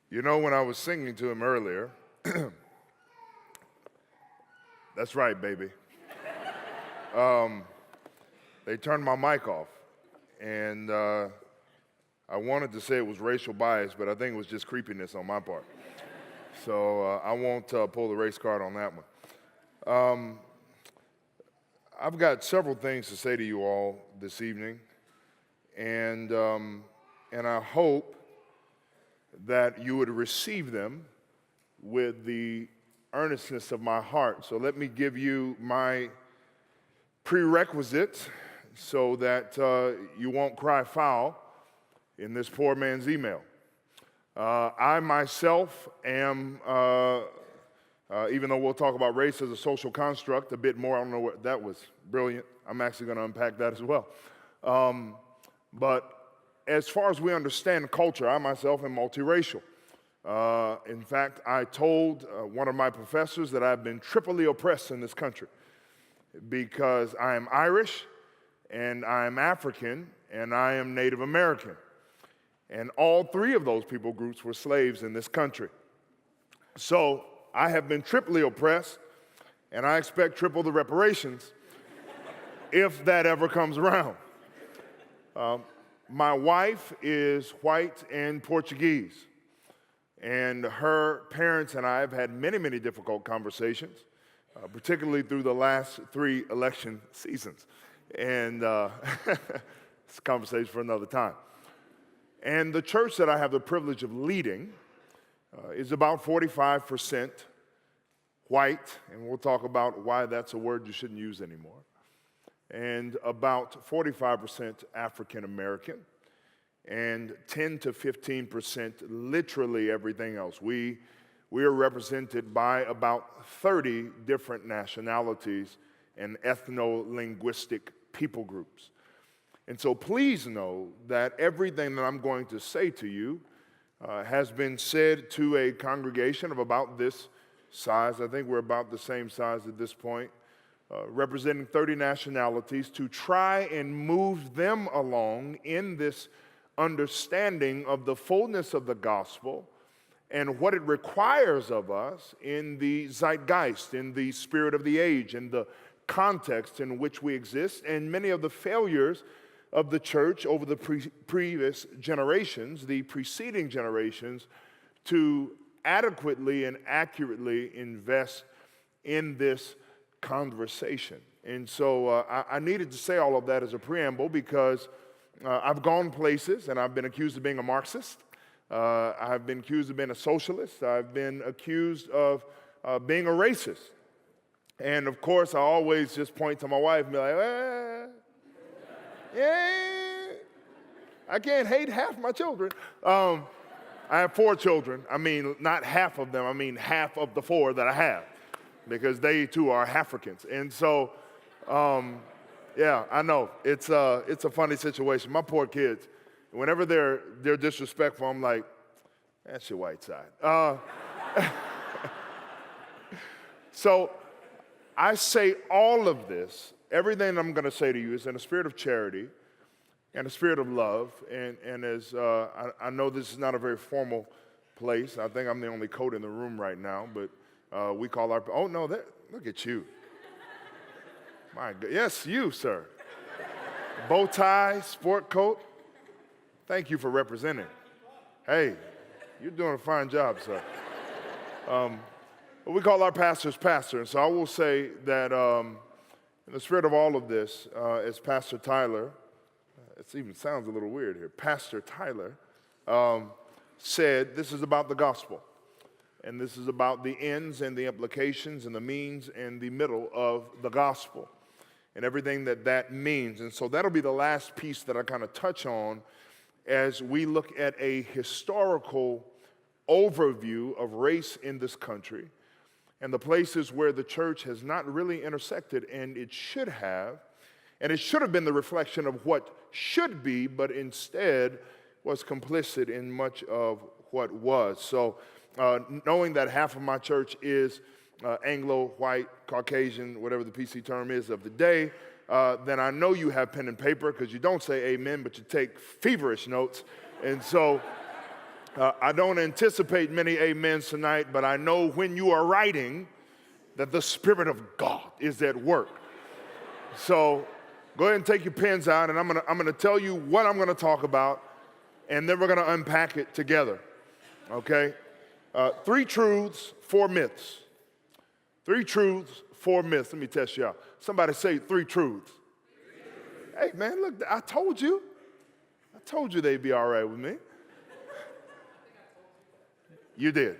You know, when I was singing to him earlier, that's right, baby. They turned my mic off, and I wanted to say it was racial bias, but I think it was just creepiness on my part. So I won't pull the race card on that one. I've got several things to say to you all this evening, and I hope that you would receive them with the earnestness of my heart. So let me give you my prerequisites so that you won't cry foul in this poor man's email. I myself am, even though we'll talk about race as a social construct a bit more, I don't know what, that was brilliant. I'm actually going to unpack that as well. But as far as we understand culture, I myself am multiracial. In fact, I told one of my professors that I've been triply oppressed in this country because I am Irish, and I am African, and I am Native American. And all three of those people groups were slaves in this country. So I have been triply oppressed, and I expect triple the reparations if that ever comes around. My wife is white and Portuguese, and her parents and I have had many, many difficult conversations, particularly through the last 3 election seasons. And it's a conversation for another time. And the church that I have the privilege of leading is about 45% white, and we'll talk about why that's a word you shouldn't use anymore, and about 45% African American, and 10 to 15% literally everything else. We are represented by about 30 different nationalities and ethno-linguistic people groups. And so please know that everything that I'm going to say to you has been said to a congregation of about this size. I think we're about the same size at this point, representing 30 nationalities, to try and move them along in this understanding of the fullness of the gospel and what it requires of us in the zeitgeist, in the spirit of the age, in the context in which we exist, and many of the failures of the church over the previous generations, the preceding generations, to adequately and accurately invest in this conversation. And so I needed to say all of that as a preamble because I've gone places and I've been accused of being a Marxist. I've been accused of being a socialist. I've been accused of being a racist. And of course, I always just point to my wife and be like, yeah, I can't hate half my children. I have 4 children. I mean, not half of them. I mean, half of the 4 that I have, because they too are Africans. And so, yeah, I know it's a funny situation. My poor kids, whenever they're disrespectful, I'm like, that's your white side. So I say all of this. Everything I'm going to say to you is in a spirit of charity and a spirit of love. And as I know this is not a very formal place. I think I'm the only coat in the room right now, but we call our, oh no, look at you. My God, yes, you, sir. Bow tie, sport coat. Thank you for representing. Hey, you're doing a fine job, sir. But we call our pastors pastor, and so I will say that in the spirit of all of this, as Pastor Tyler, it even sounds a little weird here, Pastor Tyler said, this is about the gospel. And this is about the ends and the implications and the means and the middle of the gospel and everything that that means. And so that'll be the last piece that I kind of touch on as we look at a historical overview of race in this country and the places where the church has not really intersected, and it should have. And it should have been the reflection of what should be, but instead was complicit in much of what was. So knowing that half of my church is Anglo, white, Caucasian, whatever the PC term is of the day, then I know you have pen and paper, because you don't say amen, but you take feverish notes. And so I don't anticipate many amens tonight, but I know when you are writing that the Spirit of God is at work. So go ahead and take your pens out, and I'm gonna tell you what I'm gonna talk about, and then we're gonna unpack it together, okay? 3 truths, 4 myths. 3 truths, 4 myths. Let me test you out. Somebody say 3 truths. Hey, man, look, I told you they'd be all right with me. You did.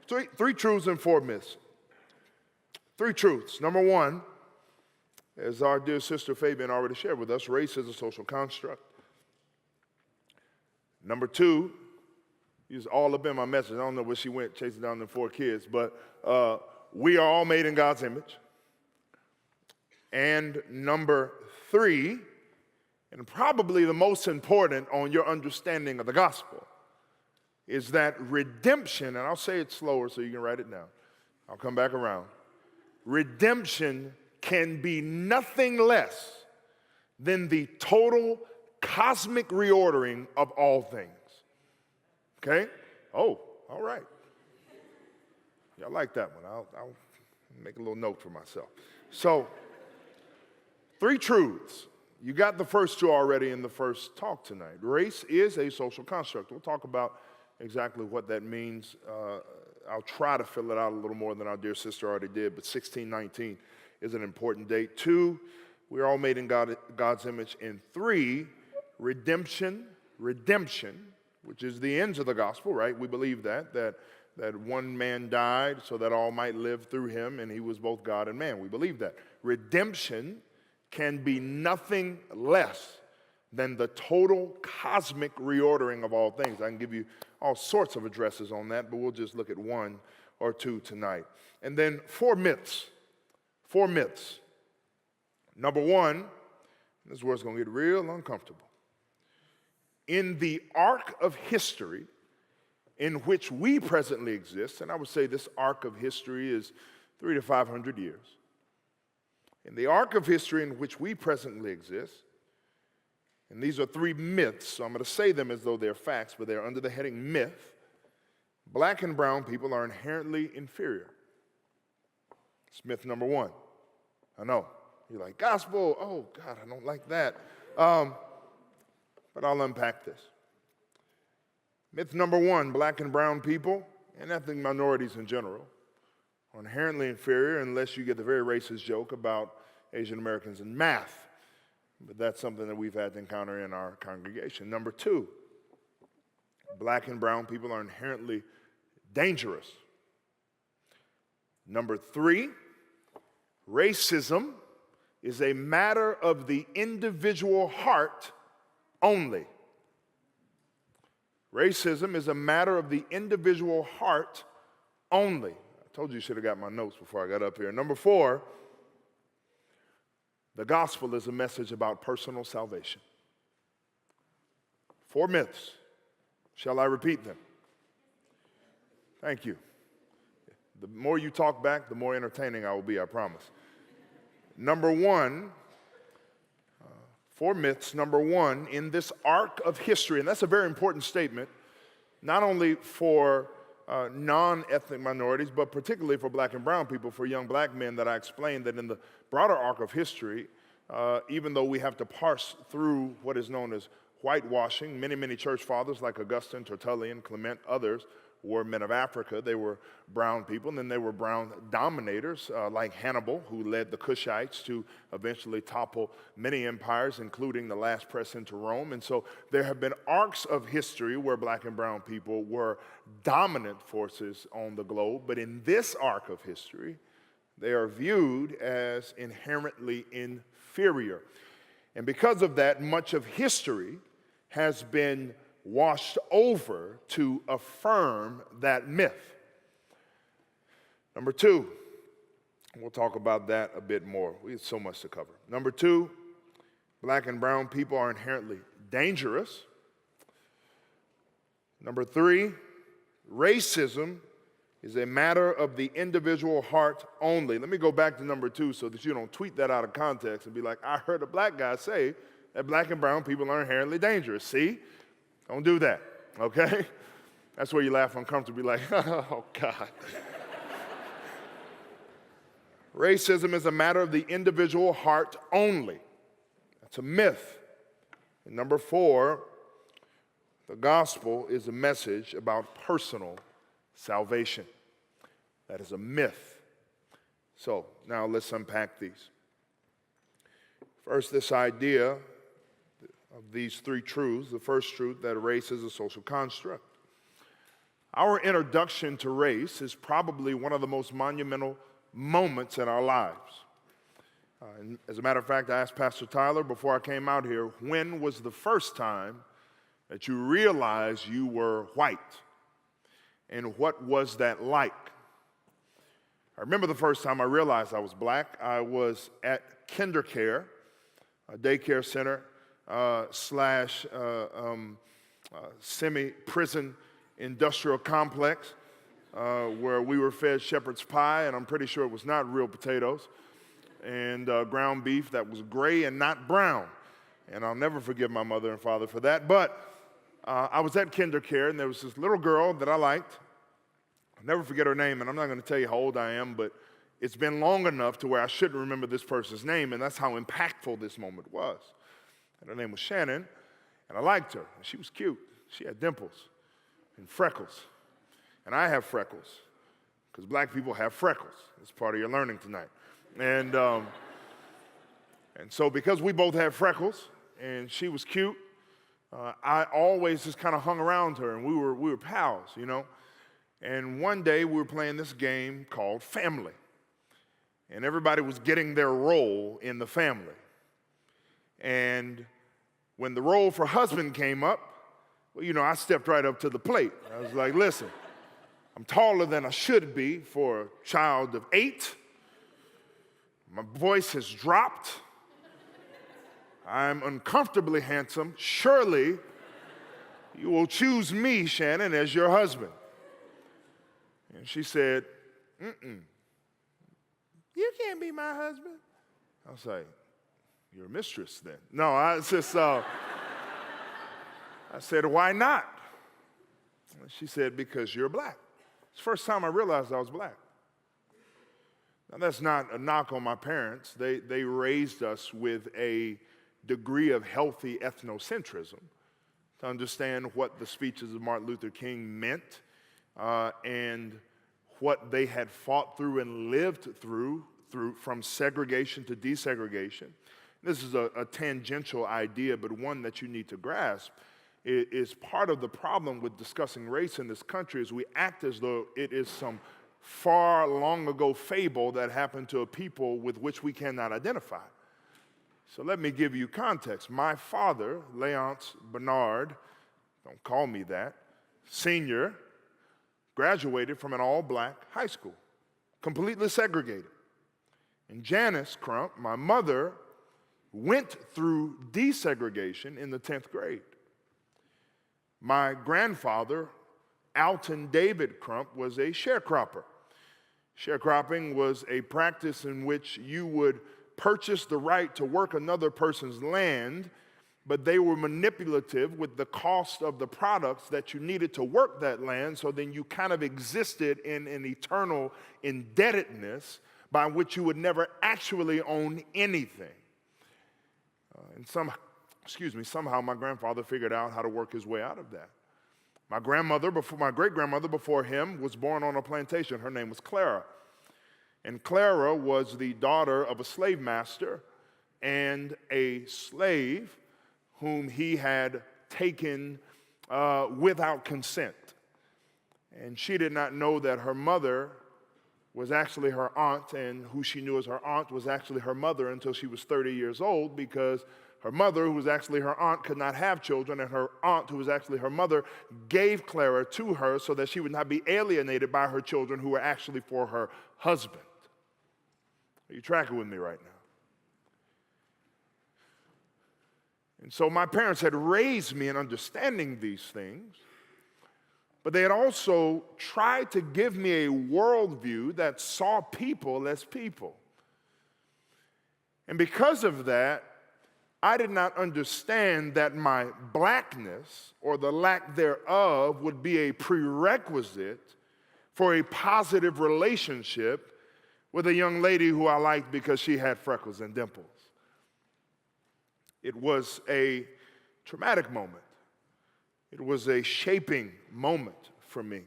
3 truths and 4 myths. 3 truths. Number 1, as our dear sister Phabienne already shared with us, race is a social construct. Number 2, it's all up in my message. I don't know where she went chasing down the 4 kids, but we are all made in God's image. And number 3, and probably the most important on your understanding of the gospel, is that redemption, and I'll say it slower so you can write it down. I'll come back around. Redemption can be nothing less than the total cosmic reordering of all things. Okay? Oh, all right. Y'all like that one. I'll make a little note for myself. So, 3 truths. You got the first 2 already in the first talk tonight. Race is a social construct. We'll talk about exactly what that means. I'll try to fill it out a little more than our dear sister already did, but 1619 is an important date. 2, we're all made in God's image. And 3, redemption, which is the ends of the gospel, right? We believe that one man died so that all might live through him, and he was both God and man. We believe that. Redemption can be nothing less than the total cosmic reordering of all things. I can give you all sorts of addresses on that, but we'll just look at 1 or 2 tonight. And then 4 myths. 4 myths. Number 1, this is where it's going to get real uncomfortable. In the arc of history in which we presently exist, and I would say this arc of history is 300 to 500 years. In the arc of history in which we presently exist, and these are 3 myths, so I'm going to say them as though they're facts, but they're under the heading myth. Black and brown people are inherently inferior. It's myth number 1. I know. You're like, gospel, oh God, I don't like that. But I'll unpack this. Myth number 1, black and brown people, and ethnic minorities in general, are inherently inferior unless you get the very racist joke about Asian Americans in math. But that's something that we've had to encounter in our congregation. Number 2, black and brown people are inherently dangerous. Number 3, racism is a matter of the individual heart only. Racism is a matter of the individual heart only. I told you should have got my notes before I got up here. Number 4, the gospel is a message about personal salvation. 4 myths. Shall I repeat them? Thank you. The more you talk back, the more entertaining I will be, I promise. Number 1, 4 myths. Number 1, in this arc of history, and that's a very important statement, not only for non-ethnic minorities, but particularly for black and brown people, for young black men, that I explained that in the broader arc of history, even though we have to parse through what is known as whitewashing, many church fathers like Augustine, Tertullian, Clement, others were men of Africa. They were brown people, and then they were brown dominators like Hannibal, who led the Cushites to eventually topple many empires, including the last press into Rome. And so there have been arcs of history where black and brown people were dominant forces on the globe, but in this arc of history, they are viewed as inherently inferior. And because of that, much of history has been washed over to affirm that myth. Number 2, we'll talk about that a bit more. We have so much to cover. Number 2, black and brown people are inherently dangerous. Number 3, racism is a matter of the individual heart only. Let me go back to number 2 so that you don't tweet that out of context and be like, I heard a black guy say that black and brown people are inherently dangerous. See? Don't do that, okay? That's where you laugh uncomfortably like, oh, God. Racism is a matter of the individual heart only. That's a myth. And number 4, the gospel is a message about personal salvation. That is a myth. So now let's unpack these. First, this idea of these 3 truths. The first truth, that race is a social construct. Our introduction to race is probably one of the most monumental moments in our lives. And as a matter of fact, I asked Pastor Tyler before I came out here, when was the first time that you realized you were white? And what was that like? I remember the first time I realized I was black. I was at KinderCare, a daycare center slash semi-prison industrial complex where we were fed shepherd's pie, and I'm pretty sure it was not real potatoes, and ground beef that was gray and not brown. And I'll never forgive my mother and father for that. But I was at KinderCare, and there was this little girl that I liked. I'll never forget her name, and I'm not going to tell you how old I am, but it's been long enough to where I shouldn't remember this person's name, and that's how impactful this moment was. And her name was Shannon, and I liked her. And she was cute. She had dimples and freckles. And I have freckles, because black people have freckles. That's part of your learning tonight. And so because we both had freckles, and she was cute, I always just kind of hung around her, and we were pals, you know. And one day we were playing this game called Family, and everybody was getting their role in the family. And when the role for husband came up, well, you know, I stepped right up to the plate. I was like, listen, I'm taller than I should be for a child of 8. My voice has dropped. I'm uncomfortably handsome. Surely you will choose me, Shannon, as your husband. And she said, you can't be my husband. I was like, you're a mistress then. No, I said, why not? And she said, because you're black. It's the first time I realized I was black. Now, that's not a knock on my parents. They raised us with a degree of healthy ethnocentrism to understand what the speeches of Martin Luther King meant and what they had fought through and lived through from segregation to desegregation. This is a tangential idea, but one that you need to grasp. Is part of the problem with discussing race in this country is we act as though it is some far long ago fable that happened to a people with which we cannot identify. So let me give you context. My father, Leonce Bernard, don't call me that, senior, graduated from an all-black high school, completely segregated. And Janice Crump, my mother, went through desegregation in the 10th grade. My grandfather, Alton David Crump, was a sharecropper. Sharecropping was a practice in which you would purchase the right to work another person's land, but they were manipulative with the cost of the products that you needed to work that land, so then you kind of existed in an eternal indebtedness by which you would never actually own anything. Somehow my grandfather figured out how to work his way out of that. My great-grandmother before him was born on a plantation. Her name was Clara. And Clara was the daughter of a slave master and a slave whom he had taken without consent. And she did not know that her mother was actually her aunt, and who she knew as her aunt was actually her mother until she was 30 years old, because her mother, who was actually her aunt, could not have children, and her aunt, who was actually her mother, gave Clara to her so that she would not be alienated by her children, who were actually for her husband. Are you tracking with me right now? And so my parents had raised me in understanding these things, but they had also tried to give me a worldview that saw people as people. And because of that, I did not understand that my blackness or the lack thereof would be a prerequisite for a positive relationship with a young lady who I liked because she had freckles and dimples. It was a traumatic moment. It was a shaping moment for me.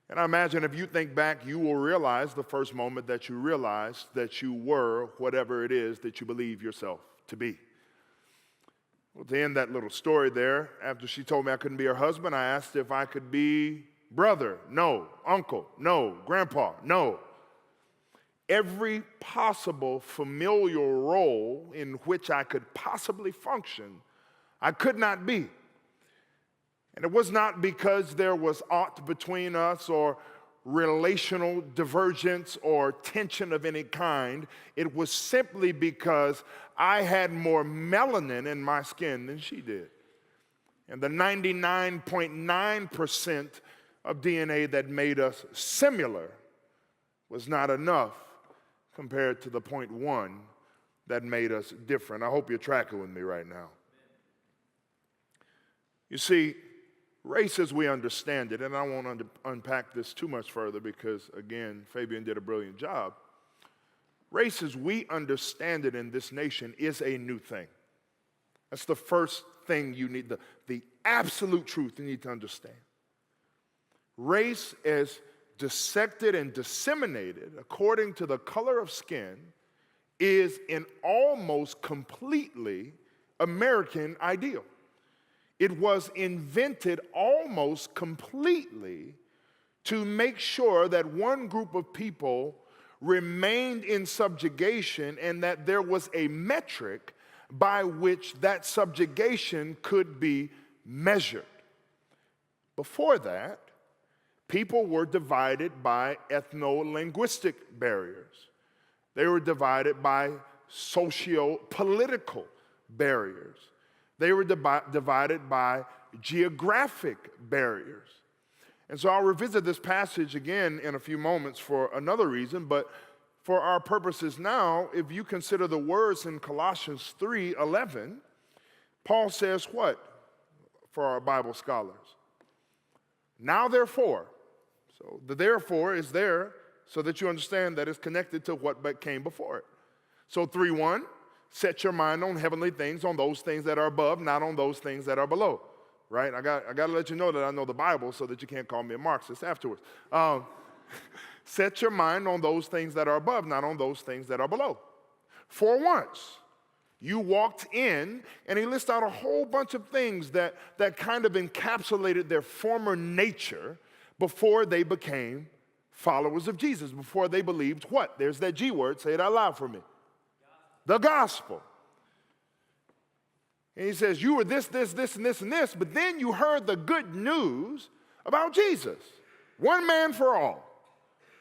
And I imagine if you think back, you will realize the first moment that you realized that you were whatever it is that you believe yourself to be. Well, to end that little story there, after she told me I couldn't be her husband, I asked if I could be brother. No. Uncle. No. Grandpa. No. Every possible familial role in which I could possibly function, I could not be. And it was not because there was aught between us or relational divergence or tension of any kind. It was simply because I had more melanin in my skin than she did. And the 99.9% of DNA that made us similar was not enough compared to the 0.1 that made us different. I hope you're tracking with me right now. You see, race as we understand it, and I won't unpack this too much further because, again, Phabienne did a brilliant job. Race as we understand it in this nation is a new thing. That's the first thing you need, the absolute truth you need to understand. Race as dissected and disseminated according to the color of skin is an almost completely American ideal. It was invented almost completely to make sure that one group of people remained in subjugation and that there was a metric by which that subjugation could be measured. Before that, people were divided by ethno-linguistic barriers. They were divided by socio-political barriers. They were divided by geographic barriers. And so I'll revisit this passage again in a few moments for another reason, but for our purposes now, if you consider the words in Colossians 3:11, Paul says what for our Bible scholars? Now therefore, so the therefore is there so that you understand that it's connected to what came before it. So 3:1, set your mind on heavenly things, on those things that are above, not on those things that are below. Right? I got to let you know that I know the Bible so that you can't call me a Marxist afterwards. Set your mind on those things that are above, not on those things that are below. For once, you walked in, and he lists out a whole bunch of things that kind of encapsulated their former nature before they became followers of Jesus, before they believed what? There's that G word. Say it out loud for me. The gospel. And he says, you were this, and this, but then you heard the good news about Jesus. One man for all.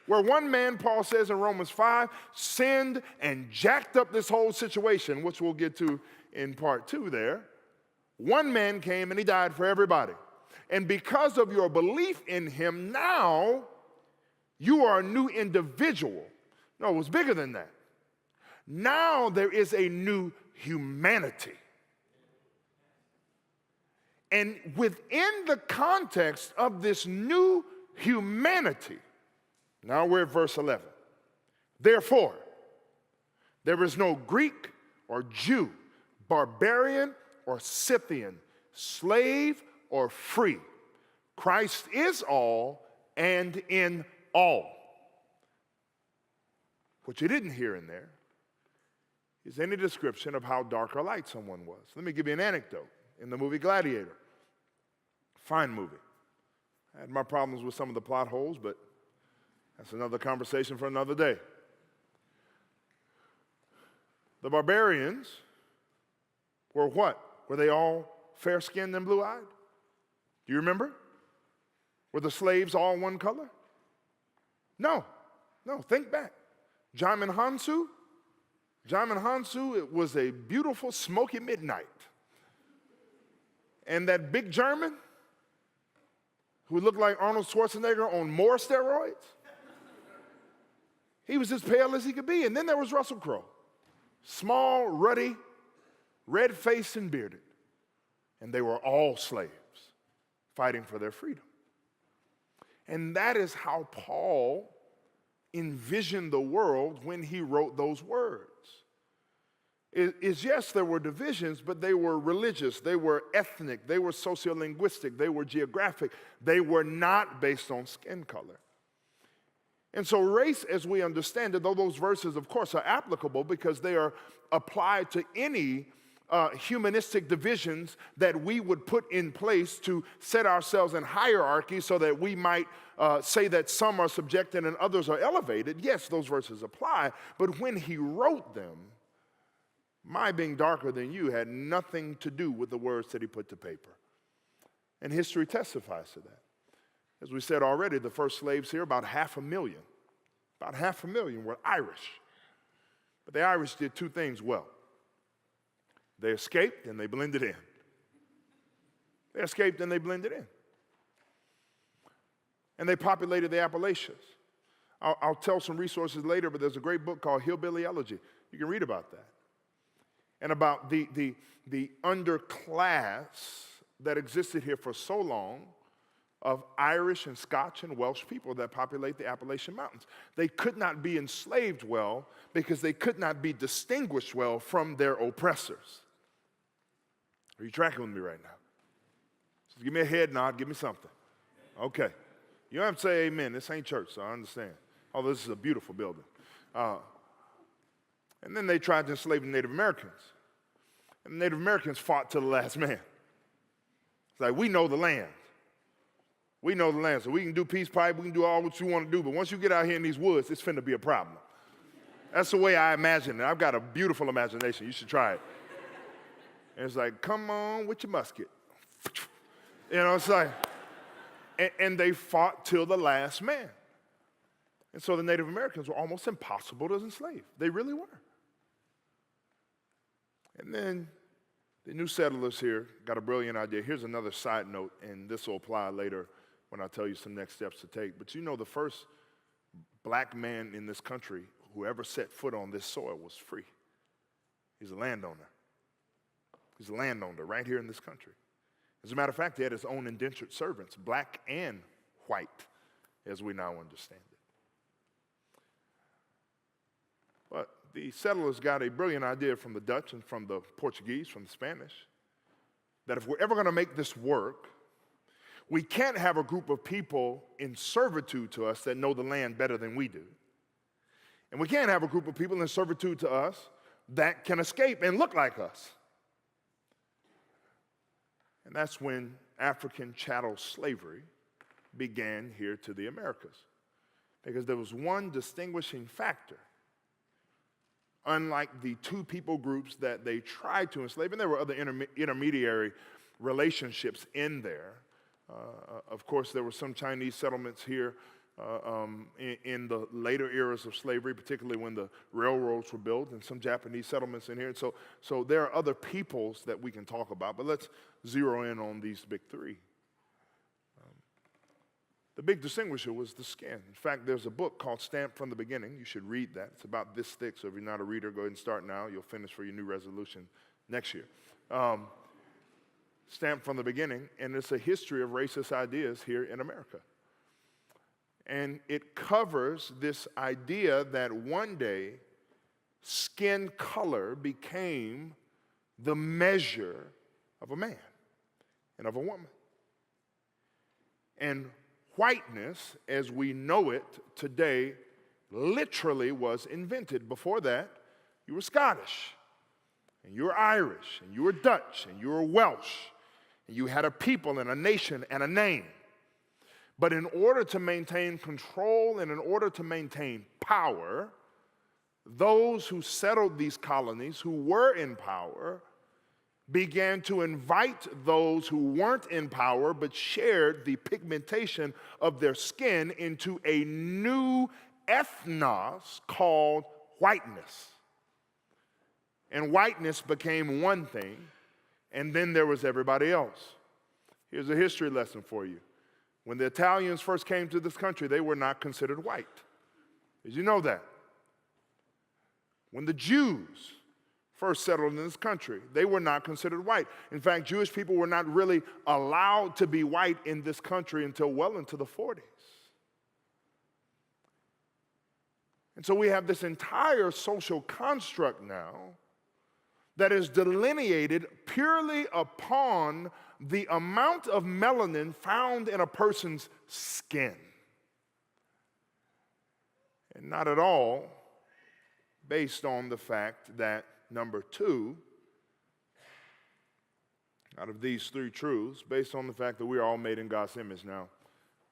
Where one man, Paul says in Romans 5, sinned and jacked up this whole situation, which we'll get to in part 2 there. One man came and he died for everybody. And because of your belief in him, now you are a new individual. No, it was bigger than that. Now there is a new humanity. And within the context of this new humanity, now we're at verse 11. Therefore, there is no Greek or Jew, barbarian or Scythian, slave or free. Christ is all and in all. What you didn't hear in there is any description of how dark or light someone was. Let me give you an anecdote. In the movie Gladiator, fine movie. I had my problems with some of the plot holes, but that's another conversation for another day. The barbarians were what? Were they all fair-skinned and blue-eyed? Do you remember? Were the slaves all one color? No, think back. Jaimin Hansu, it was a beautiful smoky midnight. And that big German, who looked like Arnold Schwarzenegger on more steroids. He was as pale as he could be. And then there was Russell Crowe, small, ruddy, red-faced and bearded. And they were all slaves fighting for their freedom. And that is how Paul envisioned the world when he wrote those words. Yes, there were divisions, but they were religious, they were ethnic, they were sociolinguistic, they were geographic. They were not based on skin color. And so race, as we understand it, though those verses, of course, are applicable because they are applied to any humanistic divisions that we would put in place to set ourselves in hierarchy so that we might say that some are subjected and others are elevated. Yes, those verses apply, but when he wrote them, my being darker than you had nothing to do with the words that he put to paper. And history testifies to that. As we said already, the first slaves here, about 500,000 were Irish. But the Irish did two things well. They escaped and they blended in. They escaped and they blended in. And they populated the Appalachians. I'll tell some resources later, but there's a great book called Hillbilly Elegy. You can read about that. And about the underclass that existed here for so long of Irish and Scotch and Welsh people that populate the Appalachian Mountains. They could not be enslaved well because they could not be distinguished well from their oppressors. Are you tracking with me right now? So give me a head nod, give me something. Okay. You don't have to say amen. This ain't church, so I understand. Although this is a beautiful building. And then they tried to enslave the Native Americans. And the Native Americans fought to the last man. It's like, we know the land. We know the land, so we can do peace pipe, we can do all what you want to do, but once you get out here in these woods, it's finna be a problem. That's the way I imagine it. I've got a beautiful imagination. You should try it. And it's like, come on with your musket. You know, it's like, and they fought till the last man. And so the Native Americans were almost impossible to enslave. They really were. And then the new settlers here got a brilliant idea. Here's another side note, and this will apply later when I tell you some next steps to take. But you know, the first black man in this country who ever set foot on this soil was free. He's a landowner. He's a landowner right here in this country. As a matter of fact, he had his own indentured servants, black and white, as we now understand it. But the settlers got a brilliant idea from the Dutch and from the Portuguese, from the Spanish, that if we're ever going to make this work, we can't have a group of people in servitude to us that know the land better than we do. And we can't have a group of people in servitude to us that can escape and look like us. And that's when African chattel slavery began here to the Americas. Because there was one distinguishing factor. Unlike the two people groups that they tried to enslave, and there were other intermediary relationships in there. Of course, there were some Chinese settlements here in the later eras of slavery, particularly when the railroads were built, and some Japanese settlements in here. And so there are other peoples that we can talk about, but let's zero in on these big three. The big distinguisher was the skin. In fact, there's a book called Stamped from the Beginning. You should read that. It's about this thick, so if you're not a reader, go ahead and start now. You'll finish for your new resolution next year. Stamped from the Beginning, and it's a history of racist ideas here in America. And it covers this idea that one day skin color became the measure of a man and of a woman. And whiteness, as we know it today, literally was invented. Before that, you were Scottish, and you were Irish, and you were Dutch, and you were Welsh, and you had a people and a nation and a name. But in order to maintain control and in order to maintain power, those who settled these colonies, who were in power, began to invite those who weren't in power but shared the pigmentation of their skin into a new ethnos called whiteness. And whiteness became one thing, and then there was everybody else. Here's a history lesson for you. When the Italians first came to this country, they were not considered white. Did you know that? When the Jews first settled in this country, they were not considered white. In fact, Jewish people were not really allowed to be white in this country until well into the 40s. And so we have this entire social construct now that is delineated purely upon the amount of melanin found in a person's skin. And not at all based on the fact that, number two, out of these three truths, based on the fact that we are all made in God's image. Now,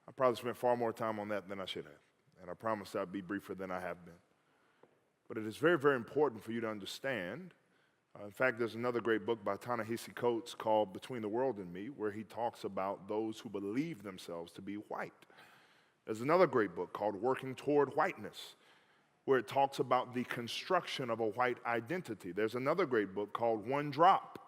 I probably spent far more time on that than I should have. And I promise I'll be briefer than I have been. But it is very, very important for you to understand. In fact, there's another great book by Ta-Nehisi Coates called Between the World and Me, where he talks about those who believe themselves to be white. There's another great book called Working Toward Whiteness, where it talks about the construction of a white identity. There's another great book called One Drop,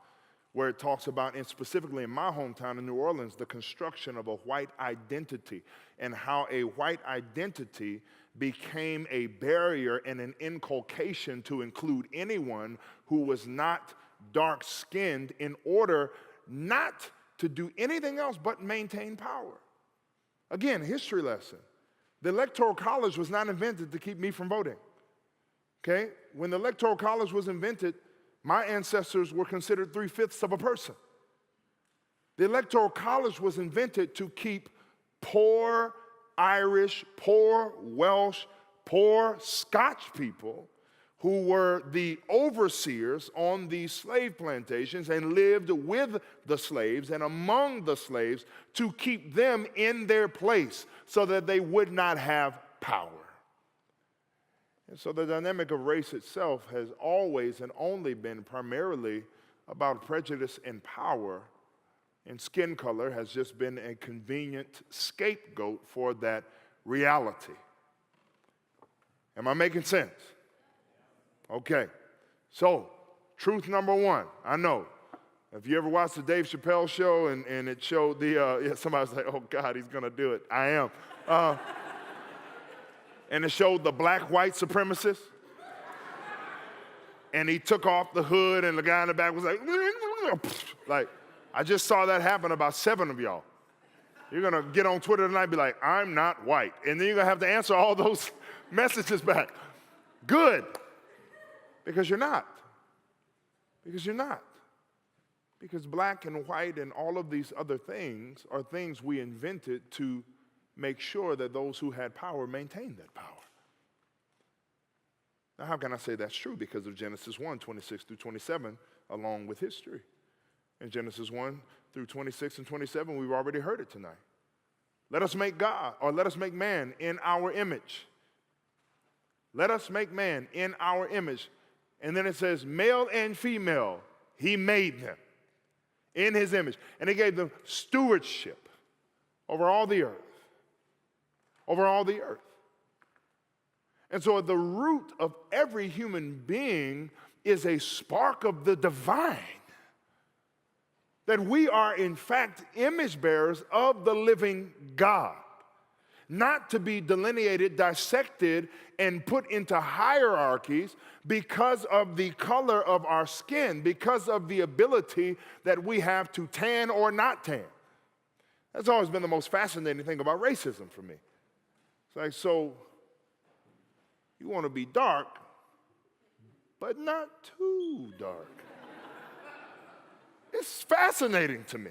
where it talks about, and specifically in my hometown in New Orleans, the construction of a white identity and how a white identity became a barrier and an inculcation to include anyone who was not dark-skinned in order not to do anything else but maintain power. Again, history lesson. The Electoral College was not invented to keep me from voting. Okay? When the Electoral College was invented, my ancestors were considered 3/5 of a person. The Electoral College was invented to keep poor Irish, poor Welsh, poor Scotch people who were the overseers on these slave plantations and lived with the slaves and among the slaves to keep them in their place so that they would not have power. And so the dynamic of race itself has always and only been primarily about prejudice and power, and skin color has just been a convenient scapegoat for that reality. Am I making sense? Okay, so truth number one, I know. If you ever watched the Dave Chappelle show and it showed somebody's like, oh God, he's gonna do it. I am. And it showed the black white supremacist. And he took off the hood and the guy in the back was like, I just saw that happen about 7 of y'all. You're gonna get on Twitter tonight and be like, I'm not white. And then you're gonna have to answer all those messages back. Good, because you're not. Because you're not. Because black and white and all of these other things are things we invented to make sure that those who had power maintained that power. Now, how can I say that's true? Because of Genesis 1, 26 through 27, along with history. In Genesis 1 through 26 and 27, we've already heard it tonight. Let us make God, or let us make man in our image. Let us make man in our image. And then it says, male and female, he made them in his image. And he gave them stewardship over all the earth. Over all the earth. And so at the root of every human being is a spark of the divine. That we are, in fact, image bearers of the living God. Not to be delineated, dissected, and put into hierarchies because of the color of our skin, because of the ability that we have to tan or not tan. That's always been the most fascinating thing about racism for me. It's like, so you want to be dark, but not too dark. It's fascinating to me.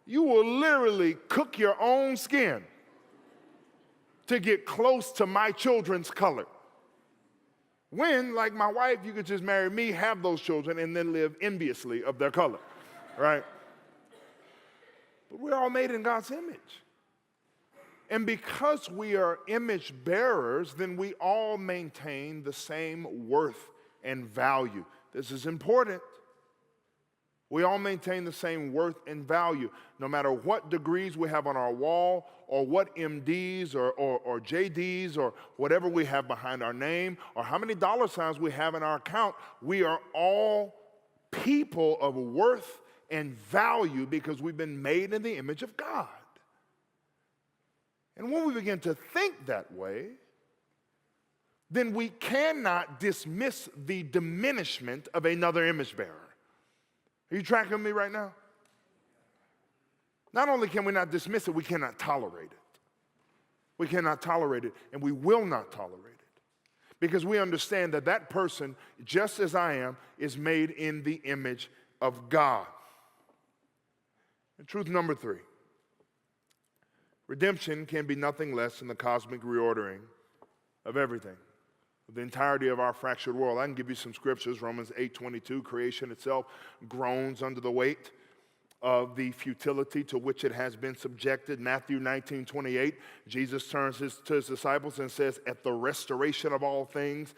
You will literally cook your own skin to get close to my children's color. When, like my wife, you could just marry me, have those children, and then live enviously of their color, right? But we're all made in God's image. And because we are image bearers, then we all maintain the same worth and value. This is important. We all maintain the same worth and value, no matter what degrees we have on our wall, or what MDs or JDs or whatever we have behind our name, or how many dollar signs we have in our account. We are all people of worth and value because we've been made in the image of God. And when we begin to think that way, then we cannot dismiss the diminishment of another image bearer. Are you tracking with me right now? Not only can we not dismiss it, we cannot tolerate it. We cannot tolerate it, and we will not tolerate it. Because we understand that that person, just as I am, is made in the image of God. And truth number 3. Redemption can be nothing less than the cosmic reordering of everything, of the entirety of our fractured world. I can give you some scriptures. Romans 8:22, creation itself groans under the weight of the futility to which it has been subjected. Matthew 19:28, Jesus turns to his disciples and says, at the restoration of all things,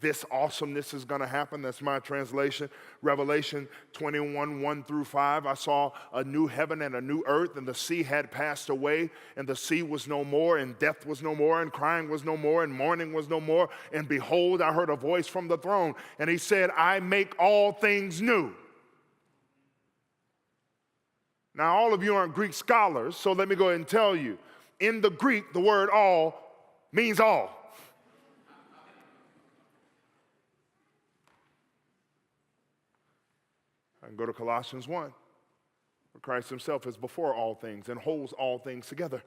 this awesomeness is going to happen. That's my translation. Revelation 21:1-5, I saw a new heaven and a new earth, and the sea had passed away, and the sea was no more, and death was no more, and crying was no more, and mourning was no more. And behold, I heard a voice from the throne, and he said, I make all things new. Now, all of you aren't Greek scholars, so let me go ahead and tell you. In the Greek, the word all means all. I can go to Colossians 1, where Christ himself is before all things and holds all things together.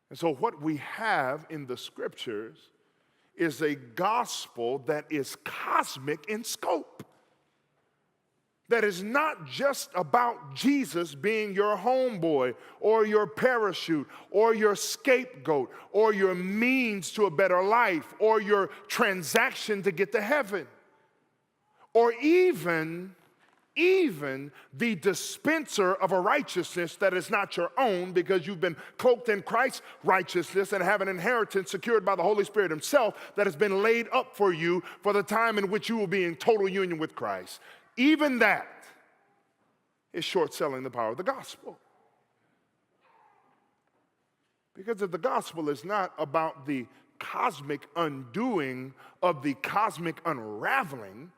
And so what we have in the scriptures is a gospel that is cosmic in scope. That is not just about Jesus being your homeboy or your parachute or your scapegoat or your means to a better life or your transaction to get to heaven. Or even the dispenser of a righteousness that is not your own because you've been cloaked in Christ's righteousness and have an inheritance secured by the Holy Spirit himself that has been laid up for you for the time in which you will be in total union with Christ. Even that is short-selling the power of the gospel. Because if the gospel is not about the cosmic undoing of the cosmic unraveling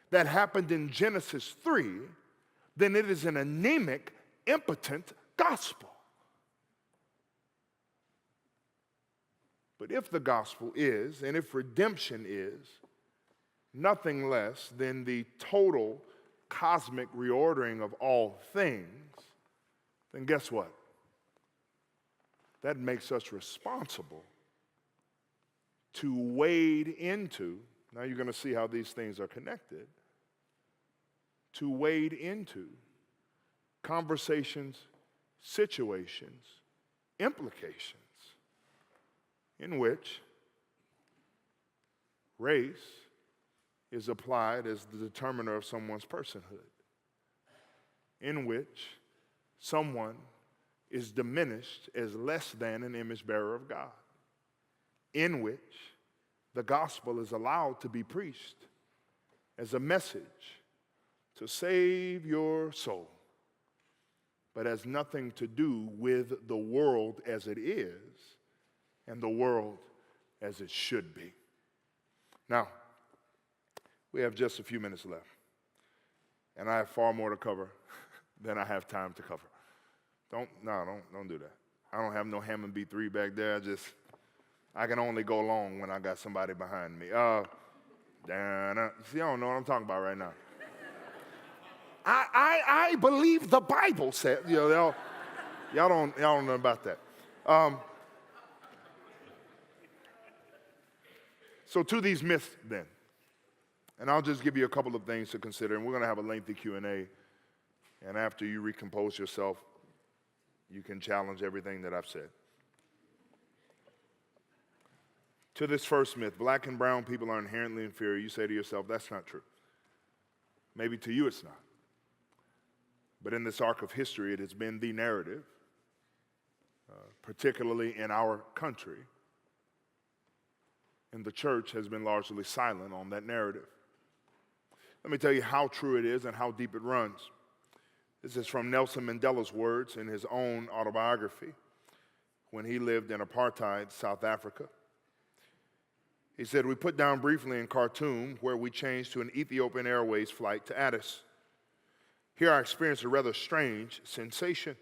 that happened in Genesis 3, then it is an anemic, impotent gospel. But if the gospel is, and if redemption is, nothing less than the total cosmic reordering of all things, then guess what? That makes us responsible to wade into, now you're going to see how these things are connected, to wade into conversations, situations, implications in which race is applied as the determiner of someone's personhood, in which someone is diminished as less than an image bearer of God, in which the gospel is allowed to be preached as a message to save your soul, but has nothing to do with the world as it is and the world as it should be. Now, we have just a few minutes left, and I have far more to cover than I have time to cover. Don't do that. I don't have no Hammond B3 back there. I can only go long when I got somebody behind me. See, I don't know what I'm talking about right now. I believe the Bible said, y'all don't know about that. So to these myths then, and I'll just give you a couple of things to consider, and we're going to have a lengthy Q&A, and after you recompose yourself, you can challenge everything that I've said. To this first myth, black and brown people are inherently inferior, you say to yourself, that's not true. Maybe to you it's not. But in this arc of history, it has been the narrative, particularly in our country, and the church has been largely silent on that narrative. Let me tell you how true it is and how deep it runs. This is from Nelson Mandela's words in his own autobiography when he lived in apartheid South Africa. He said, we put down briefly in Khartoum where we changed to an Ethiopian Airways flight to Addis. Here I experienced a rather strange sensation.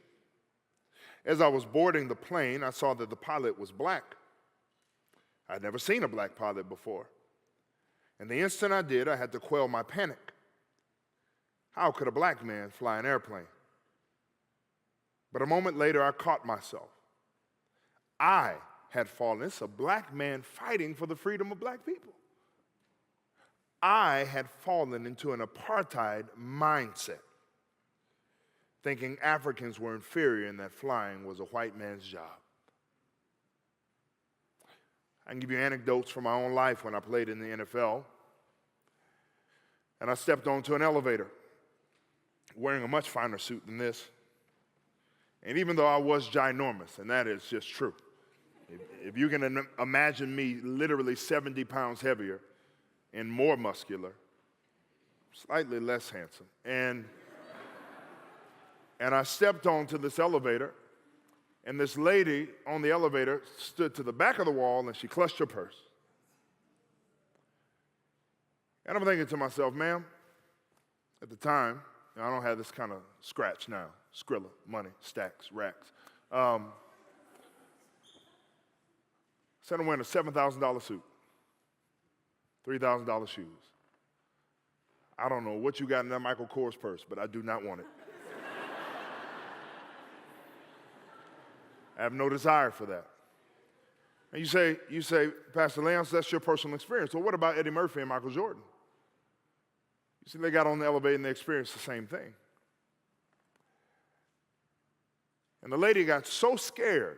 As I was boarding the plane, I saw that the pilot was black. I'd never seen a black pilot before. And the instant I did, I had to quell my panic. How could a black man fly an airplane? But a moment later, I caught myself. I had fallen. It's a black man fighting for the freedom of black people. I had fallen into an apartheid mindset, thinking Africans were inferior and that flying was a white man's job. I can give you anecdotes from my own life when I played in the NFL. And I stepped onto an elevator wearing a much finer suit than this. And even though I was ginormous, and that is just true, if you can imagine me literally 70 pounds heavier and more muscular, slightly less handsome. And I stepped onto this elevator, and this lady on the elevator stood to the back of the wall, and she clutched her purse. And I'm thinking to myself, ma'am, at the time, I don't have this kind of scratch now, Skrilla, money, stacks, racks. Said I'm wearing a $7,000 suit, $3,000 shoes. I don't know what you got in that Michael Kors purse, but I do not want it. I have no desire for that. And you say, Pastor Léonce, that's your personal experience. Well, what about Eddie Murphy and Michael Jordan? You see, they got on the elevator and they experienced the same thing. And the lady got so scared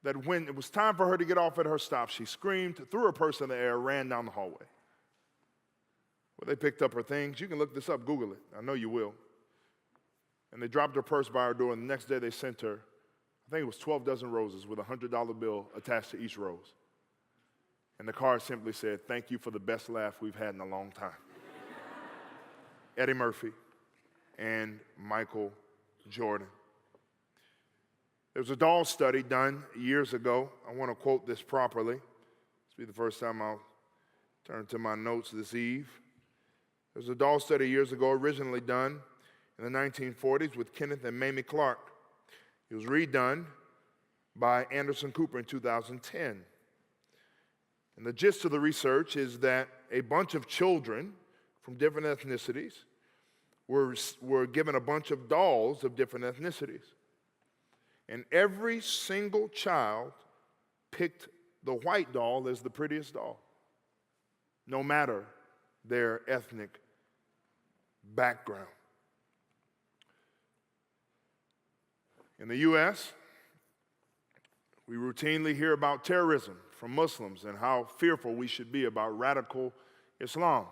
that when it was time for her to get off at her stop, she screamed, threw her purse in the air, ran down the hallway. Well, they picked up her things. You can look this up, Google it. I know you will. And they dropped her purse by her door, and the next day they sent her, I think it was 12 dozen roses with a $100 bill attached to each rose. And the card simply said, "Thank you for the best laugh we've had in a long time." Eddie Murphy and Michael Jordan. There was a doll study done years ago. I want to quote this properly. This will be the first time I'll turn to my notes this eve. There was a doll study years ago, originally done in the 1940s with Kenneth and Mamie Clark. It was redone by Anderson Cooper in 2010. And the gist of the research is that a bunch of children from different ethnicities were given a bunch of dolls of different ethnicities. And every single child picked the white doll as the prettiest doll, no matter their ethnic background. In the U.S., we routinely hear about terrorism from Muslims and how fearful we should be about radical Islam.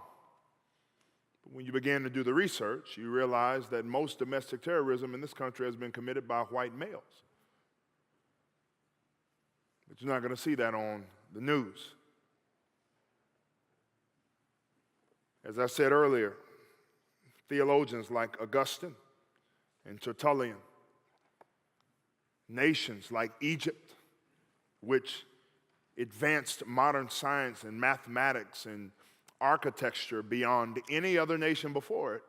But when you begin to do the research, you realize that most domestic terrorism in this country has been committed by white males. But you're not going to see that on the news. As I said earlier, theologians like Augustine and Tertullian, nations like Egypt, which advanced modern science and mathematics and architecture beyond any other nation before it,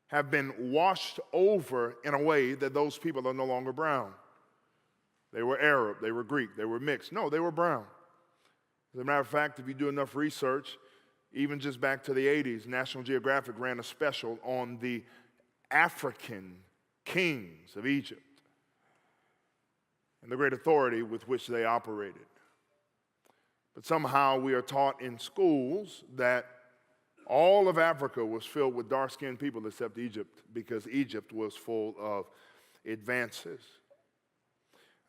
have been washed over in a way that those people are no longer brown. They were Arab, they were Greek, they were mixed. No, they were brown. As a matter of fact, if you do enough research, even just back to the 80s, National Geographic ran a special on the African kings of Egypt and the great authority with which they operated. But somehow we are taught in schools that all of Africa was filled with dark-skinned people except Egypt, because Egypt was full of advances.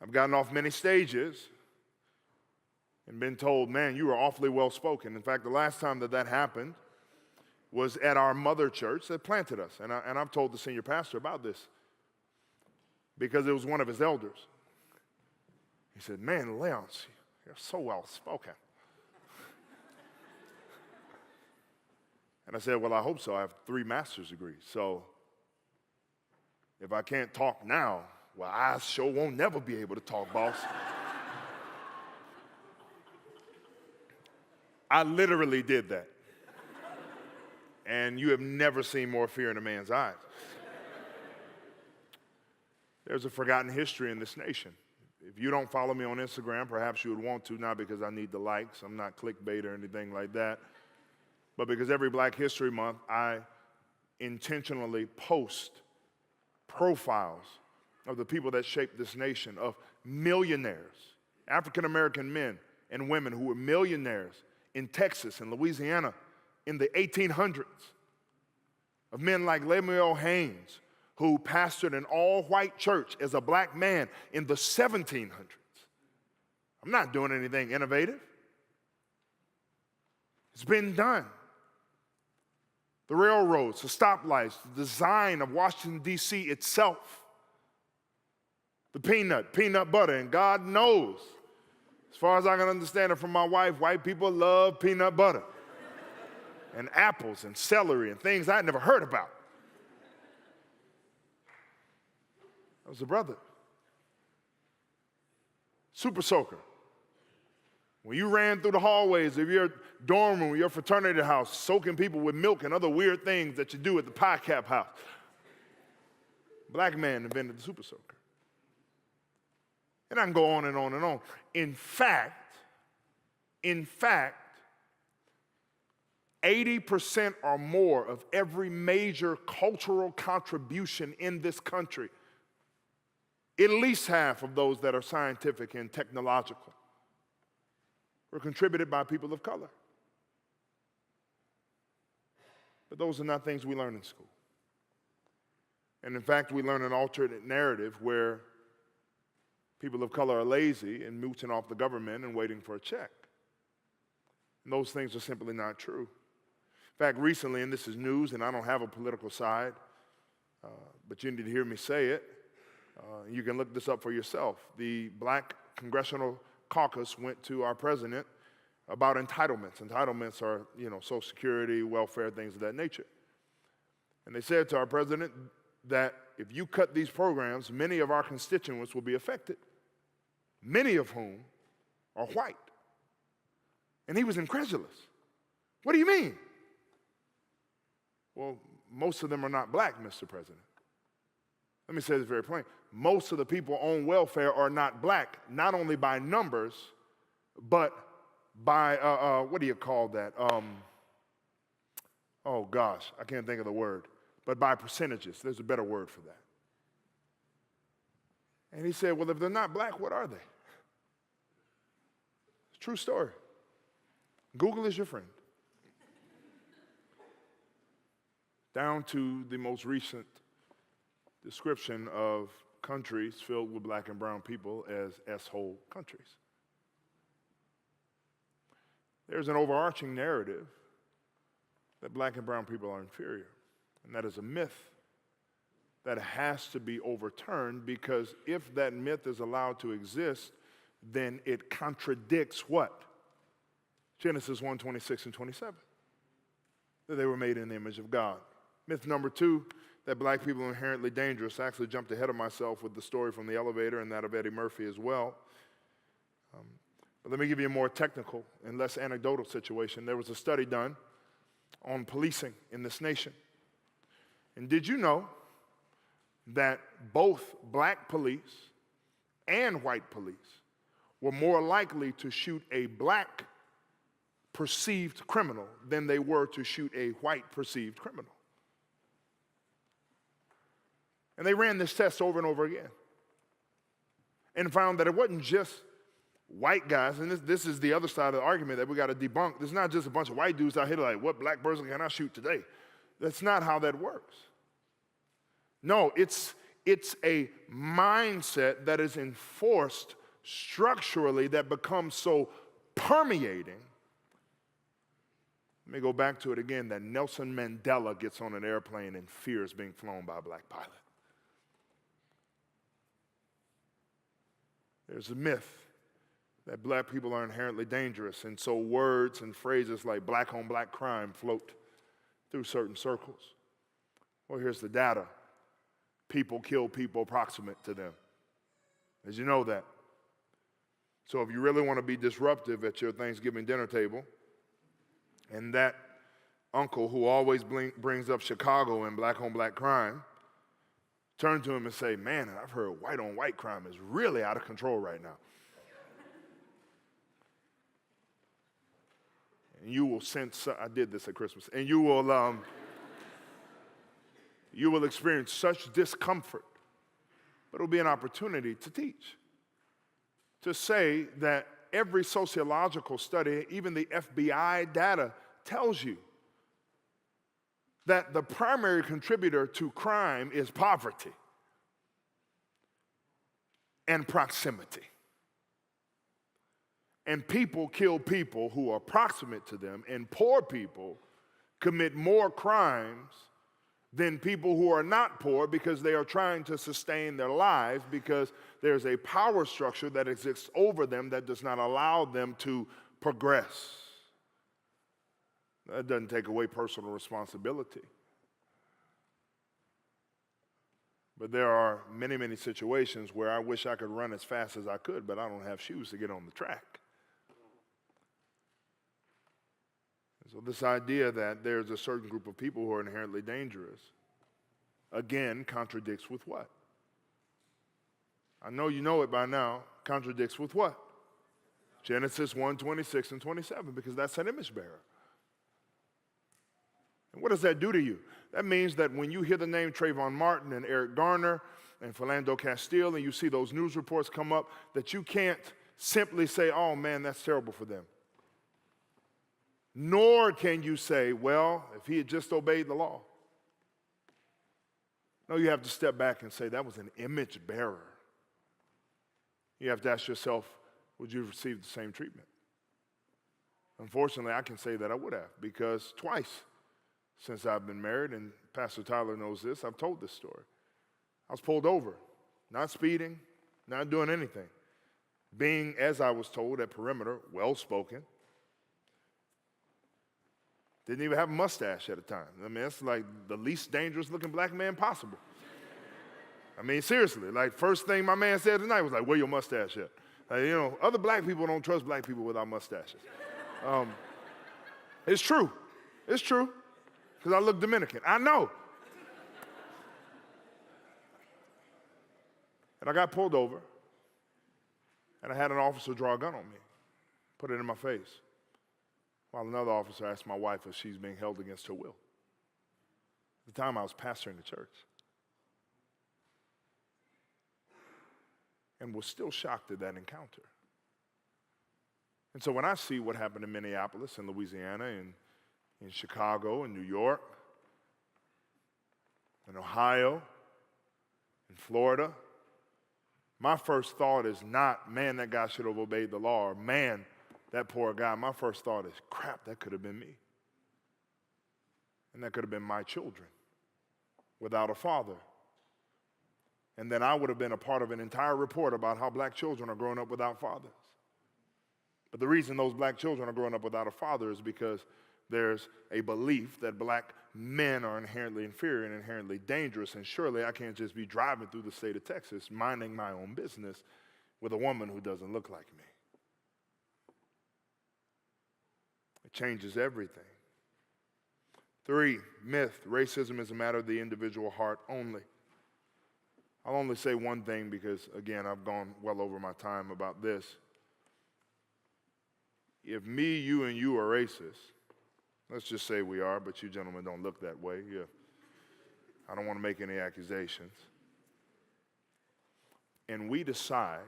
I've gotten off many stages and been told, man, you are awfully well-spoken. In fact, the last time that happened was at our mother church that planted us. And I've told the senior pastor about this because it was one of his elders. He said, man, Léonce, you're so well-spoken. And I said, well, I hope so. I have 3 master's degrees. So if I can't talk now, well, I sure won't never be able to talk, boss. I literally did that. And you have never seen more fear in a man's eyes. There's a forgotten history in this nation. If you don't follow me on Instagram, perhaps you would want to, not because I need the likes. I'm not clickbait or anything like that. But because every Black History Month, I intentionally post profiles of the people that shaped this nation, of millionaires, African-American men and women who were millionaires in Texas and Louisiana in the 1800s, of men like Lemuel Haynes, who pastored an all-white church as a Black man in the 1700s. I'm not doing anything innovative. It's been done. The railroads, the stoplights, the design of Washington, D.C. itself, the peanut butter, and God knows, as far as I can understand it from my wife, white people love peanut butter and apples and celery and things I'd never heard about. That was a brother. Super soaker. When you ran through the hallways of your dorm room, your fraternity house, soaking people with milk and other weird things that you do at the pie cap house. Black man invented the super soaker. And I can go on and on and on. In fact, 80% or more of every major cultural contribution in this country, at least half of those that are scientific and technological, were contributed by people of color. But those are not things we learn in school. And in fact, we learn an alternate narrative where people of color are lazy and mooching off the government and waiting for a check. And those things are simply not true. In fact, recently, and this is news, and I don't have a political side, but you need to hear me say it. You can look this up for yourself. The Black Congressional Caucus went to our president about entitlements. Entitlements are, Social Security, welfare, things of that nature. And they said to our president that if you cut these programs, many of our constituents will be affected, many of whom are white. And he was incredulous. What do you mean? Well, most of them are not Black, Mr. President. Let me say this very plain. Most of the people on welfare are not Black, not only by numbers, but by, what do you call that? Oh gosh, I can't think of the word. But by percentages. There's a better word for that. And he said, well, if they're not Black, what are they? It's a true story. Google is your friend. Down to the most recent description of countries filled with Black and brown people as S-hole countries. There's an overarching narrative that Black and brown people are inferior, and that is a myth that has to be overturned, because if that myth is allowed to exist, then it contradicts what? Genesis 1:26 and 27, that they were made in the image of God. Myth number 2, that Black people are inherently dangerous. I actually jumped ahead of myself with the story from the elevator and that of Eddie Murphy as well. But let me give you a more technical and less anecdotal situation. There was a study done on policing in this nation. And did you know that both Black police and white police were more likely to shoot a Black perceived criminal than they were to shoot a white perceived criminal? And they ran this test over and over again and found that it wasn't just white guys, and this is the other side of the argument that we got to debunk. There's not just a bunch of white dudes out here like, what Black person can I shoot today? That's not how that works. No, it's a mindset that is enforced structurally that becomes so permeating. Let me go back to it again, that Nelson Mandela gets on an airplane and fears being flown by a Black pilot. There's a myth that Black people are inherently dangerous, and so words and phrases like Black on Black crime float through certain circles. Well, here's the data. People kill people proximate to them. Did you know that? So if you really want to be disruptive at your Thanksgiving dinner table, and that uncle who always brings up Chicago and Black on Black crime, Turn to him and say, man, I've heard white-on-white crime is really out of control right now. And you will sense, I did this at Christmas, and you will experience such discomfort, but it'll be an opportunity to teach. To say that every sociological study, even the FBI data, tells you that the primary contributor to crime is poverty and proximity. And people kill people who are proximate to them, and poor people commit more crimes than people who are not poor because they are trying to sustain their lives because there's a power structure that exists over them that does not allow them to progress. That doesn't take away personal responsibility. But there are many, many situations where I wish I could run as fast as I could, but I don't have shoes to get on the track. So this idea that there's a certain group of people who are inherently dangerous, again, contradicts with what? I know you know it by now. Contradicts with what? Genesis 1:26 and 27, because that's an image bearer. And what does that do to you? That means that when you hear the name Trayvon Martin and Eric Garner and Philando Castile and you see those news reports come up, that you can't simply say, oh man, that's terrible for them. Nor can you say, well, if he had just obeyed the law. No, you have to step back and say that was an image bearer. You have to ask yourself, would you have received the same treatment? Unfortunately, I can say that I would have, because twice since I've been married, and Pastor Tyler knows this, I've told this story. I was pulled over, not speeding, not doing anything. Being, as I was told, at perimeter, well-spoken. Didn't even have a mustache at the time. I mean, that's like the least dangerous looking black man possible. I mean, seriously, like first thing my man said tonight was like, where your mustache at? Like, you know, other black people don't trust black people without mustaches. It's true. It's true. Because I look Dominican. I know. And I got pulled over, and I had an officer draw a gun on me, put it in my face, while another officer asked my wife if she's being held against her will. At the time, I was pastoring the church. And was still shocked at that encounter. And so when I see what happened in Minneapolis and Louisiana and in Chicago and New York and Ohio and Florida, my first thought is not, man, that guy should have obeyed the law, or man, that poor guy. My first thought is, crap, that could have been me. And that could have been my children without a father. And then I would have been a part of an entire report about how black children are growing up without fathers. But the reason those black children are growing up without a father is because there's a belief that black men are inherently inferior and inherently dangerous, and surely I can't just be driving through the state of Texas, minding my own business with a woman who doesn't look like me. It changes everything. 3, myth, racism is a matter of the individual heart only. I'll only say one thing because, again, I've gone well over my time about this. If me, you, and you are racist, let's just say we are, but you gentlemen don't look that way. Yeah. I don't want to make any accusations. And we decide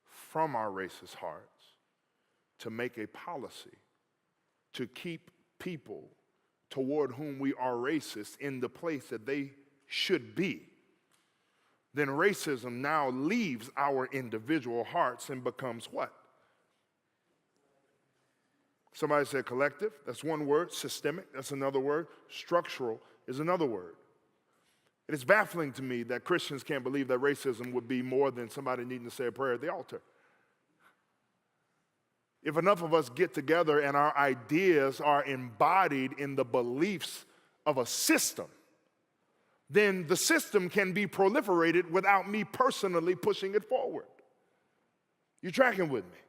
from our racist hearts to make a policy to keep people toward whom we are racist in the place that they should be, then racism now leaves our individual hearts and becomes what? Somebody said collective, that's one word. Systemic, that's another word. Structural is another word. It is baffling to me that Christians can't believe that racism would be more than somebody needing to say a prayer at the altar. If enough of us get together and our ideas are embodied in the beliefs of a system, then the system can be proliferated without me personally pushing it forward. You tracking with me?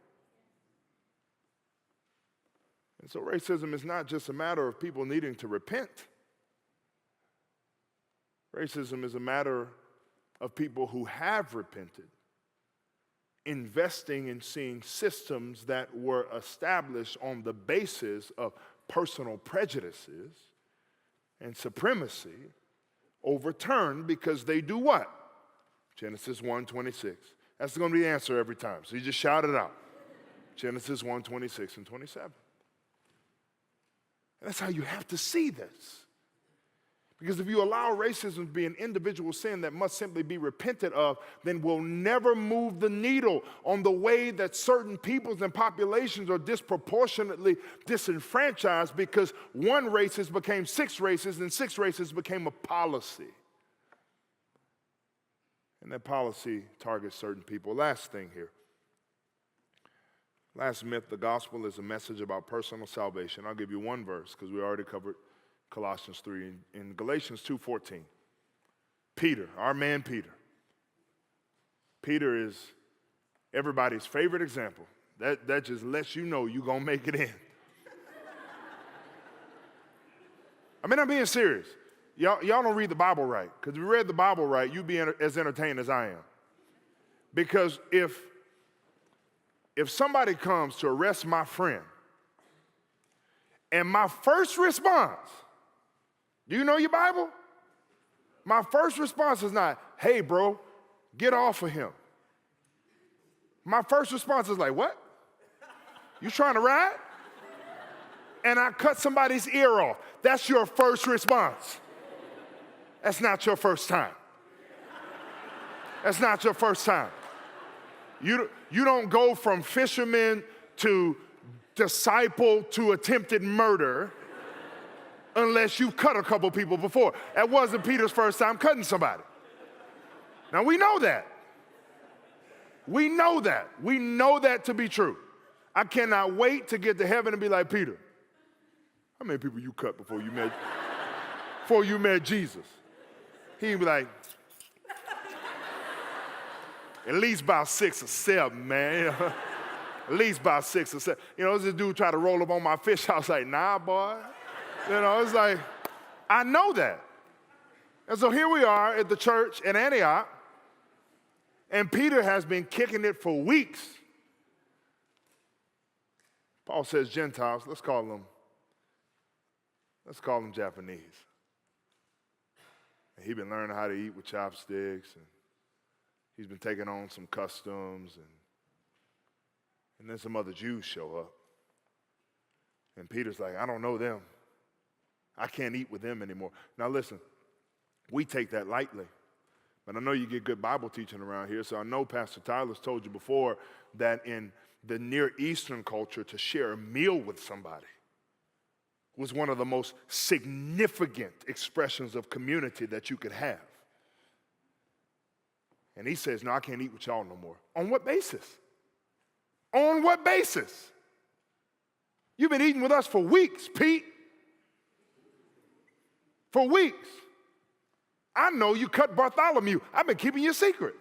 And so racism is not just a matter of people needing to repent. Racism is a matter of people who have repented, investing in seeing systems that were established on the basis of personal prejudices and supremacy overturned because they do what? Genesis 1:26. That's going to be the answer every time. So you just shout it out. Genesis 1:26 and 27. And that's how you have to see this. Because if you allow racism to be an individual sin that must simply be repented of, then we'll never move the needle on the way that certain peoples and populations are disproportionately disenfranchised because one racist became 6 races and 6 races became a policy. And that policy targets certain people. Last thing here. Last myth, the gospel is a message about personal salvation. I'll give you one verse because we already covered Colossians 3. In Galatians 2:14, Peter, our man Peter. Peter is everybody's favorite example. That just lets you know you're going to make it in. I mean, I'm being serious. Y'all don't read the Bible right. Because if you read the Bible right, you'd be as entertained as I am. Because if somebody comes to arrest my friend, and my first response, do you know your Bible? My first response is not, hey, bro, get off of him. My first response is like, what? You trying to ride? And I cut somebody's ear off. That's your first response. That's not your first time. That's not your first time. You don't go from fisherman to disciple to attempted murder unless you've cut a couple people before. That wasn't Peter's first time cutting somebody. Now we know that. We know that. We know that to be true. I cannot wait to get to heaven and be like, Peter, how many people you cut before you met Jesus? He'd be like, at least about 6 or 7, man. At least about 6 or 7. You know, this dude tried to roll up on my fish. I was like, nah, boy. You know, it's like, I know that. And so here we are at the church in Antioch, and Peter has been kicking it for weeks. Paul says Gentiles, let's call them Japanese. And he's been learning how to eat with chopsticks, and he's been taking on some customs, and then some other Jews show up. And Peter's like, I don't know them. I can't eat with them anymore. Now listen, we take that lightly. But I know you get good Bible teaching around here, so I know Pastor Tyler's told you before that in the Near Eastern culture, to share a meal with somebody was one of the most significant expressions of community that you could have. And he says, no, I can't eat with y'all no more. On what basis? On what basis? You've been eating with us for weeks, Pete. For weeks. I know you cut Bartholomew. I've been keeping your secret.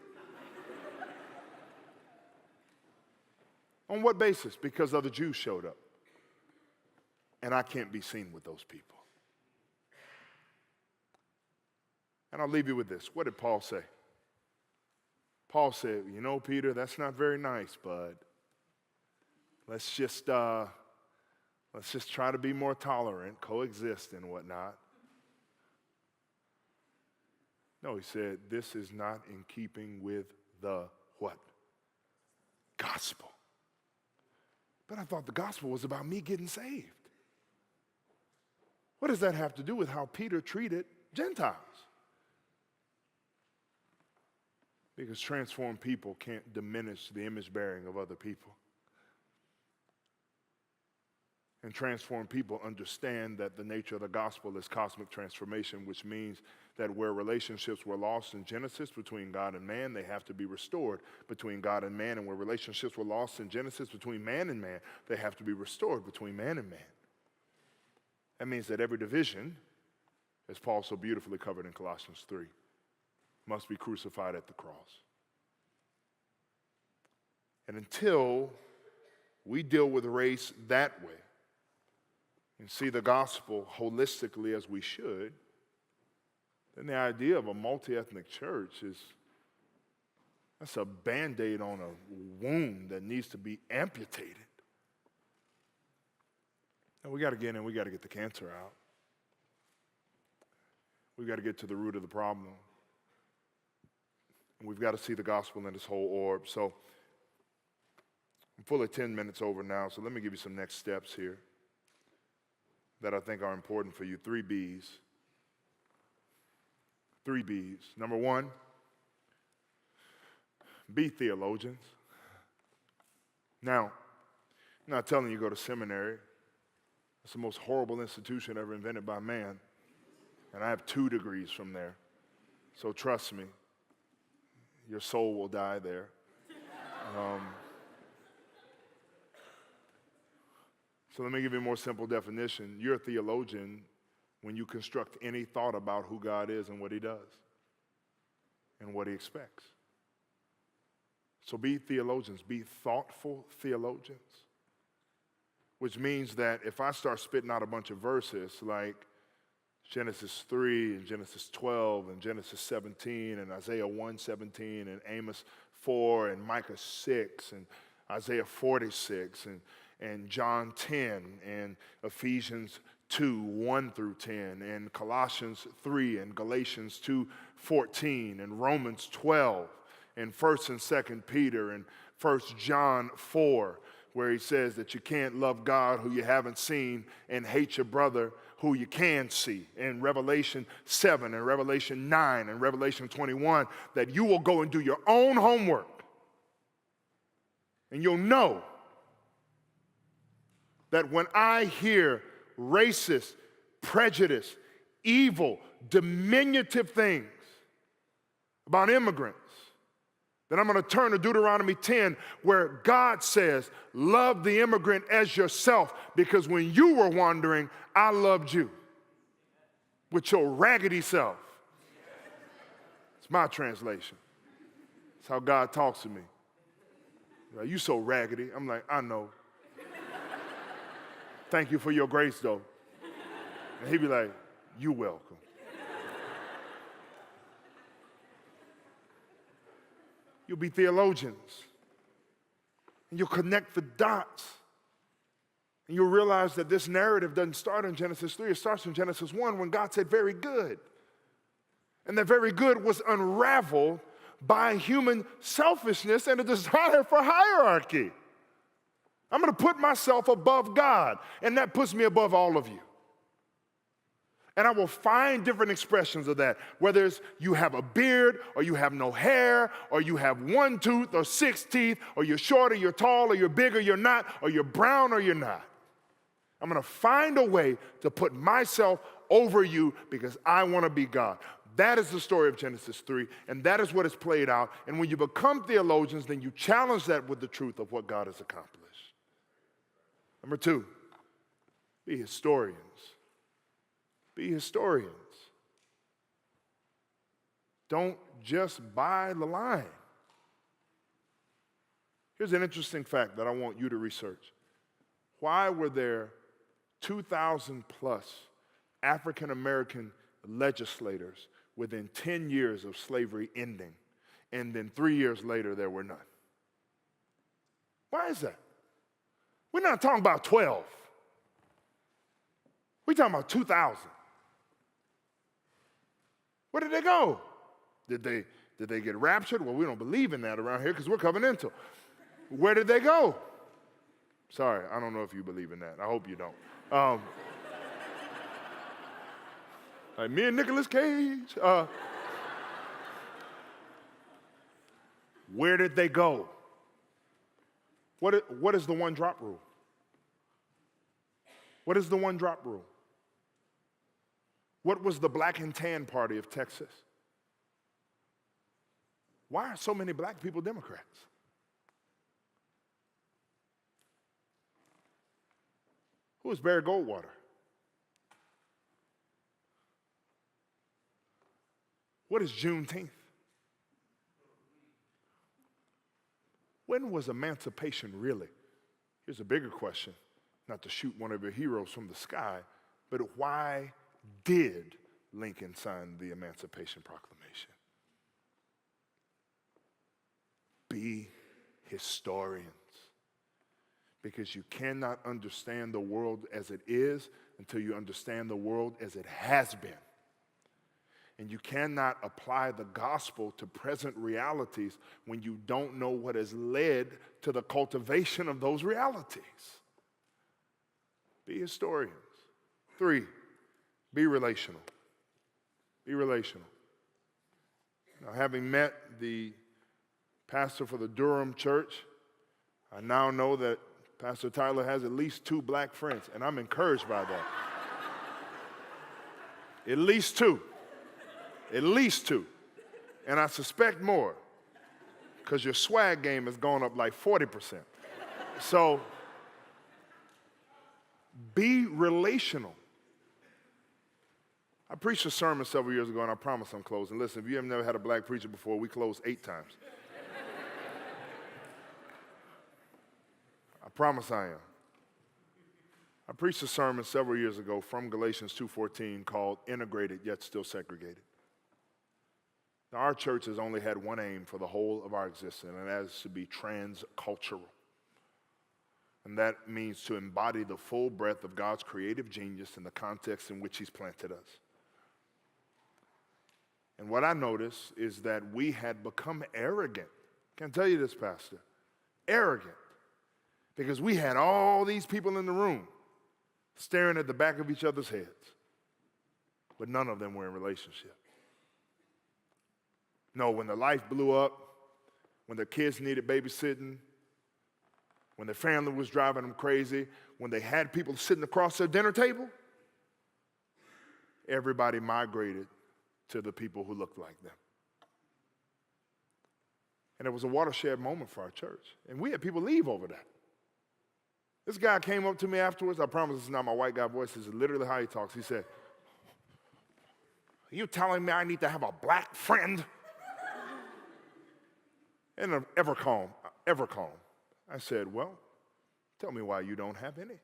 On what basis? Because other Jews showed up. And I can't be seen with those people. And I'll leave you with this. What did Paul say? Paul said, you know, Peter, that's not very nice, bud. Let's just try to be more tolerant, coexist and whatnot. No, he said, this is not in keeping with the what? Gospel. But I thought the gospel was about me getting saved. What does that have to do with how Peter treated Gentiles? Because transformed people can't diminish the image bearing of other people. And transformed people understand that the nature of the gospel is cosmic transformation, which means that where relationships were lost in Genesis between God and man, they have to be restored between God and man. And where relationships were lost in Genesis between man and man, they have to be restored between man and man. That means that every division, as Paul so beautifully covered in Colossians 3, must be crucified at the cross. And until we deal with race that way and see the gospel holistically as we should, then the idea of a multi-ethnic church that's a Band-Aid on a wound that needs to be amputated. And we got to get in, we got to get the cancer out. We got to get to the root of the problem. And we've got to see the gospel in its whole orb. So I'm fully 10 minutes over now, so let me give you some next steps here that I think are important for you. 3 B's. 3 B's. Number 1, be theologians. Now, I'm not telling you go to seminary. It's the most horrible institution ever invented by man. And I have 2 degrees from there. So trust me, your soul will die there. So let me give you a more simple definition. You're a theologian when you construct any thought about who God is and what he does and what he expects. So be theologians, be thoughtful theologians, which means that if I start spitting out a bunch of verses like Genesis 3 and Genesis 12 and Genesis 17 and Isaiah 1:17 and Amos 4 and Micah 6 and Isaiah 46 and John 10 and Ephesians 2:1-10 and Colossians 3 and Galatians 2:14 and Romans 12 and 1st and 2nd Peter and 1st John 4, where he says that you can't love God who you haven't seen and hate your brother who you can see, in Revelation 7 and Revelation 9 and Revelation 21, that you will go and do your own homework and you'll know that when I hear racist, prejudice, evil, diminutive things about immigrants, then I'm going to turn to Deuteronomy 10, where God says, love the immigrant as yourself, because when you were wandering, I loved you with your raggedy self. It's my translation. It's how God talks to me. Like, you so raggedy. I'm like, I know. Thank you for your grace, though. And he'd be like, you welcome. You'll be theologians. And you'll connect the dots. And you'll realize that this narrative doesn't start in Genesis 3. It starts in Genesis 1 when God said, very good. And that very good was unraveled by human selfishness and a desire for hierarchy. I'm going to put myself above God, and that puts me above all of you. And I will find different expressions of that, whether it's you have a beard, or you have no hair, or you have 1 tooth, or 6 teeth, or you're short, or you're tall, or you're big, or you're not, or you're brown, or you're not. I'm going to find a way to put myself over you because I want to be God. That is the story of Genesis 3, and that is what is played out. And when you become theologians, then you challenge that with the truth of what God has accomplished. Number 2, be historians. Be historians. Don't just buy the line. Here's an interesting fact that I want you to research. Why were there 2,000 plus African American legislators within 10 years of slavery ending, and then 3 years later there were none? Why is that? We're not talking about 12. We're talking about 2,000. Where did they go? Did they get raptured? Well, we don't believe in that around here because we're covenantal. Where did they go? Sorry, I don't know if you believe in that. I hope you don't. Like me and Nicolas Cage. Where did they go? What is the one drop rule? What is the one drop rule? What was the black and tan party of Texas? Why are so many black people Democrats? Who is Barry Goldwater? What is Juneteenth? When was emancipation really? Here's a bigger question, not to shoot one of your heroes from the sky, but why did Lincoln signed the Emancipation Proclamation. Be historians, because you cannot understand the world as it is until you understand the world as it has been. And you cannot apply the gospel to present realities when you don't know what has led to the cultivation of those realities. Be historians. 3, be relational. Be relational. Now, having met the pastor for the Durham church, I now know that Pastor Tyler has at least 2 black friends, and I'm encouraged by that. At least 2. At least 2. And I suspect more, because your swag game has gone up like 40%. So, be relational. I preached a sermon several years ago, and I promise I'm closing. Listen, if you have never had a black preacher before, we closed 8 times. I promise I am. I preached a sermon several years ago from Galatians 2:14 called Integrated Yet Still Segregated. Now, our church has only had one aim for the whole of our existence, and that is to be transcultural. And that means to embody the full breadth of God's creative genius in the context in which He's planted us. And what I noticed is that we had become arrogant. Can I tell you this, Pastor? Arrogant. Because we had all these people in the room staring at the back of each other's heads, but none of them were in relationship. No, when the life blew up, when their kids needed babysitting, when their family was driving them crazy, when they had people sitting across their dinner table, everybody migrated to the people who looked like them. And it was a watershed moment for our church. And we had people leave over that. This guy came up to me afterwards. I promise this is not my white guy voice. This is literally how he talks. He said, "Are you telling me I need to have a black friend?" And ever calm. I said, "Well, tell me why you don't have any."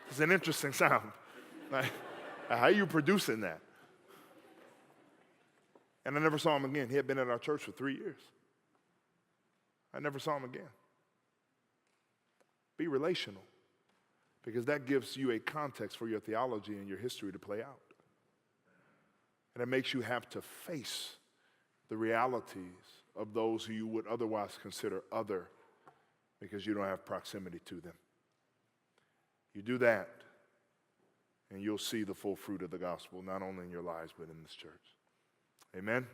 It's an interesting sound. Like, how are you producing that? And I never saw him again. He had been at our church for 3 years. I never saw him again. Be relational, because that gives you a context for your theology and your history to play out. And it makes you have to face the realities of those who you would otherwise consider other, because you don't have proximity to them. You do that, and you'll see the full fruit of the gospel, not only in your lives, but in this church. Amen.